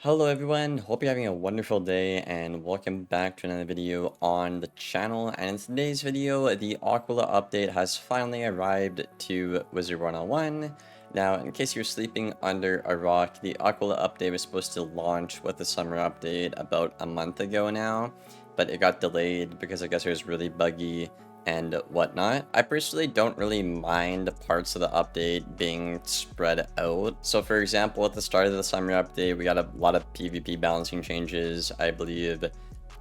Hello everyone, hope you're having a wonderful day and welcome back to another video on the channel. And in today's video, the Aquila update has finally arrived to Wizard 101. Now, in case you're sleeping under a rock, the Aquila update was supposed to launch with the summer update about a month ago now, but it got delayed because I guess it was really buggy and whatnot. I personally don't really mind parts of the update being spread out. So for example, at the start of the summer update, we got a lot of PvP balancing changes, I believe.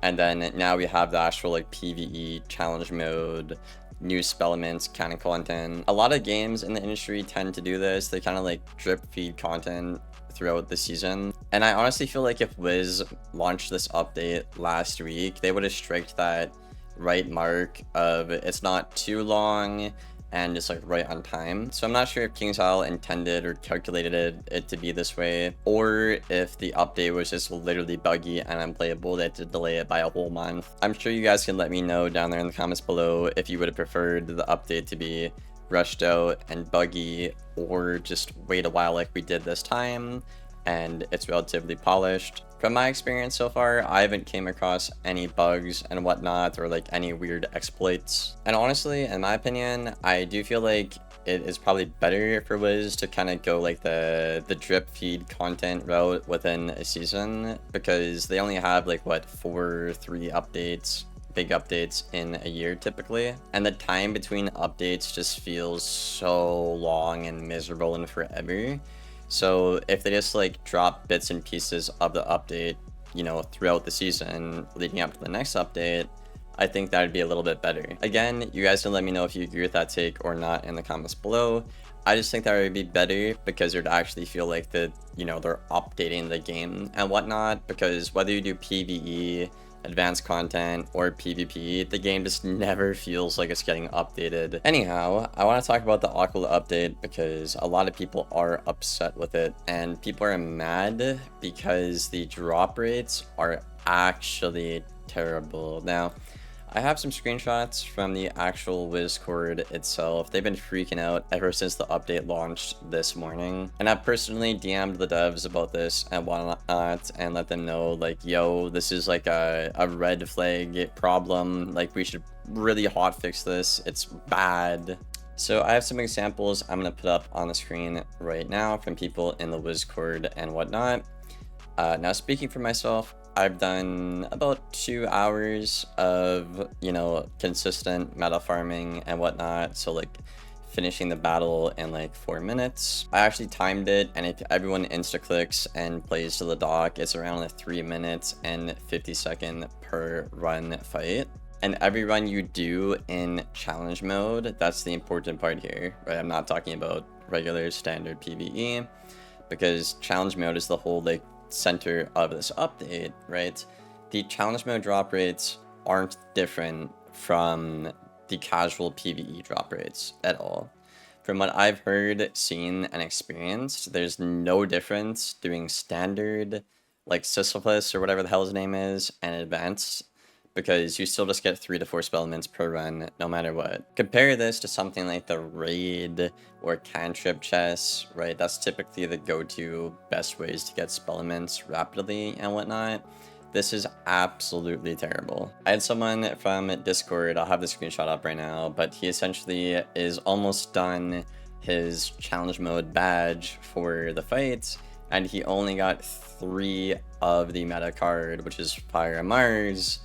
And then now we have the actual like PvE challenge mode, new spell elements, canon content. A lot of games in the industry tend to do this. They kind of like drip feed content throughout the season. And I honestly feel like if Wiz launched this update last week, they would have striked that right mark of it's not too long and it's like right on time. So I'm not sure if KingsIsle intended or calculated it to be this way, or if the update was just literally buggy and unplayable. They had to delay it by a whole month. I'm sure you guys can let me know down there in the comments below if you would have preferred the update to be rushed out and buggy, or just wait a while like we did this time and it's relatively polished. From my experience so far, I haven't came across any bugs and whatnot, or like any weird exploits. And honestly, in my opinion, I do feel like it is probably better for Wiz to kind of go like the drip feed content route within a season, because they only have like what, 3 updates, big updates in a year typically, and the time between updates just feels so long and miserable and forever. So if they just like drop bits and pieces of the update, you know, throughout the season leading up to the next update, I think that would be a little bit better. Again, you guys can let me know if you agree with that take or not in the comments below. I just think that would be better because it would actually feel like that, you know, they're updating the game and whatnot, because whether you do PvE, advanced content, or PvP, the game just never feels like it's getting updated. Anyhow, I want to talk about the Aquila update because a lot of people are upset with it, and people are mad because the drop rates are actually terrible. Now, I have some screenshots from the actual Discord itself. They've been freaking out ever since the update launched this morning. And I've personally DM'd the devs about this and whatnot and let them know like, yo, this is like a red flag problem. Like, we should really hotfix this. It's bad. So I have some examples I'm going to put up on the screen right now from people in the Discord and whatnot. Now, speaking for myself, I've done about 2 hours of, you know, consistent meta farming and whatnot. So like finishing the battle in like 4 minutes. I actually timed it, and if everyone insta clicks and plays to the dock, it's around a 3 minutes and 50-second per run fight. And every run you do in challenge mode, that's the important part here, right? I'm not talking about regular standard PvE, because challenge mode is the whole like center of this update, right? The challenge mode drop rates aren't different from the casual PvE drop rates at all. From what I've heard, seen, and experienced, there's no difference doing standard, like Sisyphus or whatever the hell his name is, and advanced, because you still just get 3 to 4 spell elements per run, no matter what. Compare this to something like the raid or cantrip chests, right? That's typically the go-to best ways to get spell elements rapidly and whatnot. This is absolutely terrible. I had someone from Discord, I'll have the screenshot up right now, but he essentially is almost done his challenge mode badge for the fights, and he only got 3 of the meta card, which is Fire and Mars,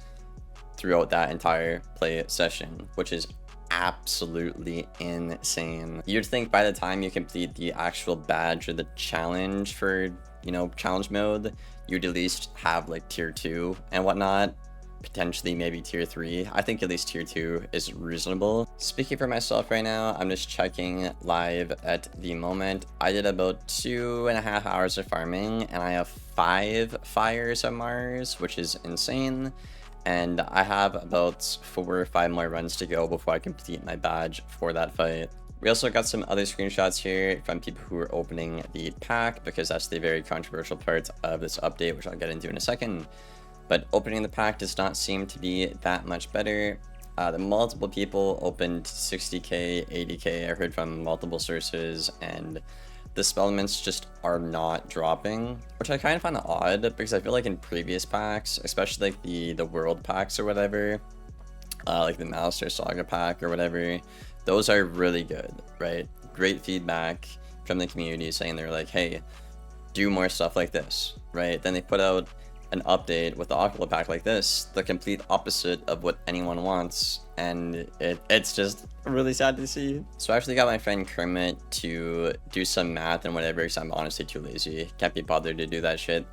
throughout that entire play session, which is absolutely insane. You'd think by the time you complete the actual badge or the challenge for, you know, challenge mode, you'd at least have like tier 2 and whatnot, potentially maybe tier 3. I think at least tier 2 is reasonable. Speaking for myself right now, I'm just checking live at the moment. I did about 2.5 hours of farming, and I have 5 fires on Mars, which is insane. And I have about 4 or 5 more runs to go before I complete my badge for that fight. We also got some other screenshots here from people who are opening the pack, because that's the very controversial part of this update, which I'll get into in a second. But opening the pack does not seem to be that much better. The multiple people opened 60k, 80k. I heard from multiple sources, and the spell elements just are not dropping, which I kind of find odd because I feel like in previous packs, especially like the world packs or whatever, like the Master Saga pack or whatever, those are really good, right? Great feedback from the community saying they're like, hey, do more stuff like this, right? Then they put out an update with the Aquila pack like this, the complete opposite of what anyone wants, and it's just really sad to see. So I actually got my friend Kermit to do some math and whatever, because I'm honestly too lazy, can't be bothered to do that shit.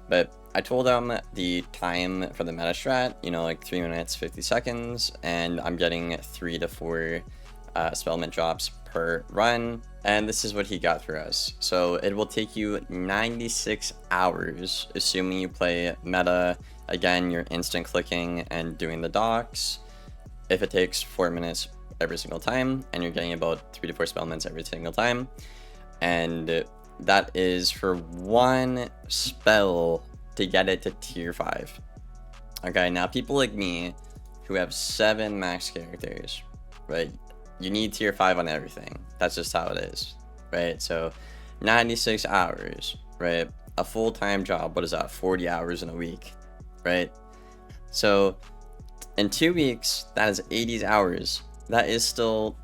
But I told him the time for the meta strat, you know, like 3 minutes 50 seconds, and I'm getting 3 to 4 spellment drops per run, and this is what he got for us. So it will take you 96 hours, assuming you play meta. Again, you're instant clicking and doing the docks. If it takes 4 minutes every single time, and you're getting about 3 to 4 spellments every single time, and that is for 1 spell to get it to tier 5. Okay, now people like me who have 7 max characters, right? You need tier 5 on everything. That's just how it is, right? So 96 hours, right? A full-time job, what is that? 40 hours in a week, right? So in 2 weeks, that is 80 hours. That is still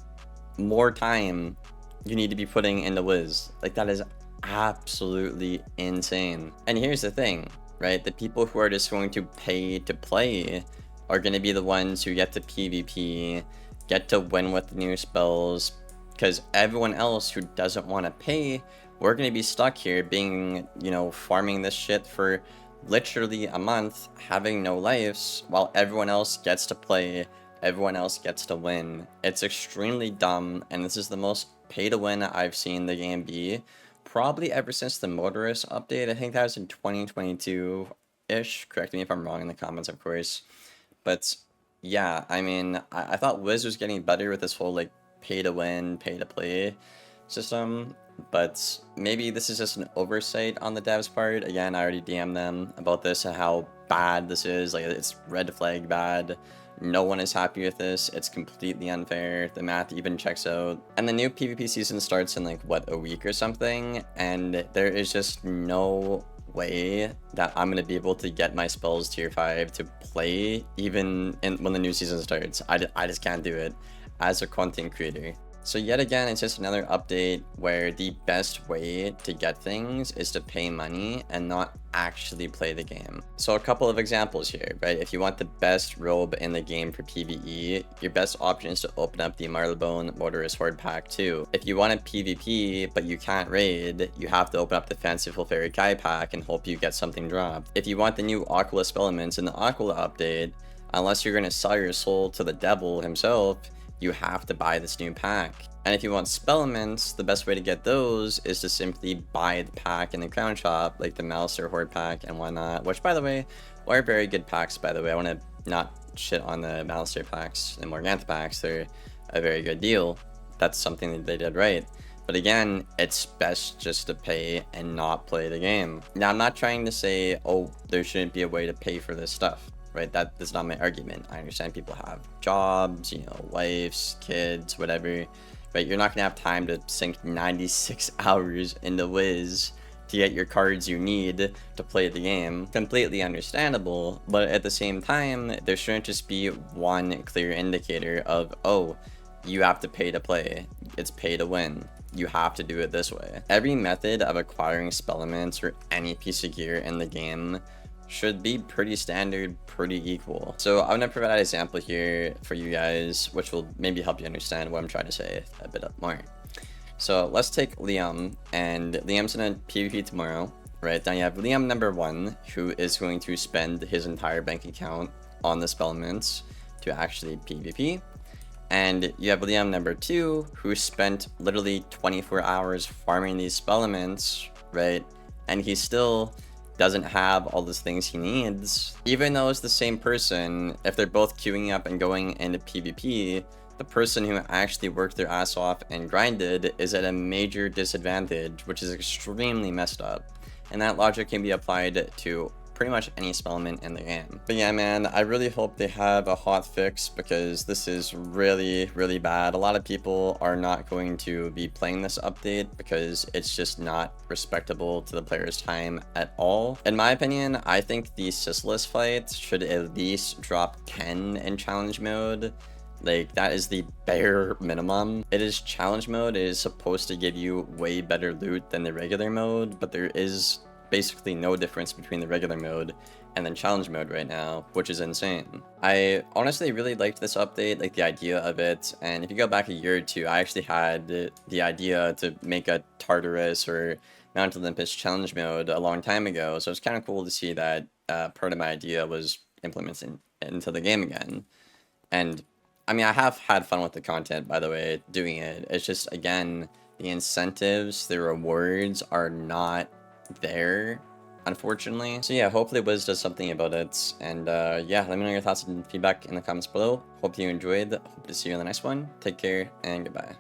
more time you need to be putting into Wiz. Like, that is absolutely insane. And here's the thing, right? The people who are just going to pay to play are going to be the ones who get to PvP, get to win with the new spells, because everyone else who doesn't want to pay, we're going to be stuck here being, you know, farming this shit for literally a month, having no lives, while everyone else gets to play, everyone else gets to win. It's extremely dumb, and this is the most pay to win I've seen the game be probably ever since the Motorist update. I think that was in 2022-ish. Correct me if I'm wrong in the comments, of course. But yeah, I mean, I thought Wiz was getting better with this whole like pay to win, pay to play system, but maybe this is just an oversight on the devs' part. Again, I already DM'd them about this and how bad this is. Like, it's red flag bad. No one is happy with this. It's completely unfair. The math even checks out. And the new PvP season starts in like, what, a week or something? And there is just no way that I'm going to be able to get my spells tier 5 to play even when the new season starts. I just can't do it as a content creator. So yet again, it's just another update where the best way to get things is to pay money and not actually play the game. So a couple of examples here, right? If you want the best robe in the game for PvE, your best option is to open up the Marlebone Motorist Horde pack 2. If you want a PvP but you can't raid, you have to open up the Fanciful Fairy Kai pack and hope you get something dropped. If you want the new Aquila spellements in the Aquila update, unless you're going to sell your soul to the devil himself, you have to buy this new pack. And if you want spellements, the best way to get those is to simply buy the pack in the crown shop, like the Malister Horde pack and whatnot, which, by the way, are very good packs, by the way. I want to not shit on the Malister packs and Morgantha packs. They're a very good deal. That's something that they did right. But again, it's best just to pay and not play the game. Now, I'm not trying to say, oh, there shouldn't be a way to pay for this stuff. Right, that's not my argument. I understand people have jobs, you know, wives, kids, whatever. But you're not gonna have time to sink 96 hours into Wiz to get your cards you need to play the game. Completely understandable, but at the same time, there shouldn't just be one clear indicator of, oh, you have to pay to play. It's pay to win. You have to do it this way. Every method of acquiring spellements or any piece of gear in the game should be pretty standard, pretty equal. So I'm gonna provide an example here for you guys, which will maybe help you understand what I'm trying to say a bit more. So let's take Liam, and Liam's in a PvP tomorrow, right? Now you have Liam number 1, who is going to spend his entire bank account on the spellements to actually PvP. And you have Liam number 2, who spent literally 24 hours farming these spellements, right? And he still doesn't have all those things he needs. Even though it's the same person, if they're both queuing up and going into PvP, the person who actually worked their ass off and grinded is at a major disadvantage, which is extremely messed up. And that logic can be applied to pretty much any spellman in the game. But yeah, man, I really hope they have a hot fix because this is really, really bad. A lot of people are not going to be playing this update because it's just not respectable to the player's time at all. In my opinion, I think the Sisyphus fight should at least drop 10 in challenge mode. Like, that is the bare minimum. It is challenge mode. It is supposed to give you way better loot than the regular mode, but there is basically no difference between the regular mode and then challenge mode right now, which is insane. I honestly really liked this update, like the idea of it, and if you go back a year or two, I actually had the idea to make a Tartarus or Mount Olympus challenge mode a long time ago, so it's kind of cool to see that part of my idea was implemented into the game again. And I mean, I have had fun with the content, by the way, doing it. It's just, again, the incentives, the rewards are not there, unfortunately. So yeah, hopefully Wiz does something about it. And yeah, let me know your thoughts and feedback in the comments below. Hope you enjoyed. Hope to see you in the next one. Take care and goodbye.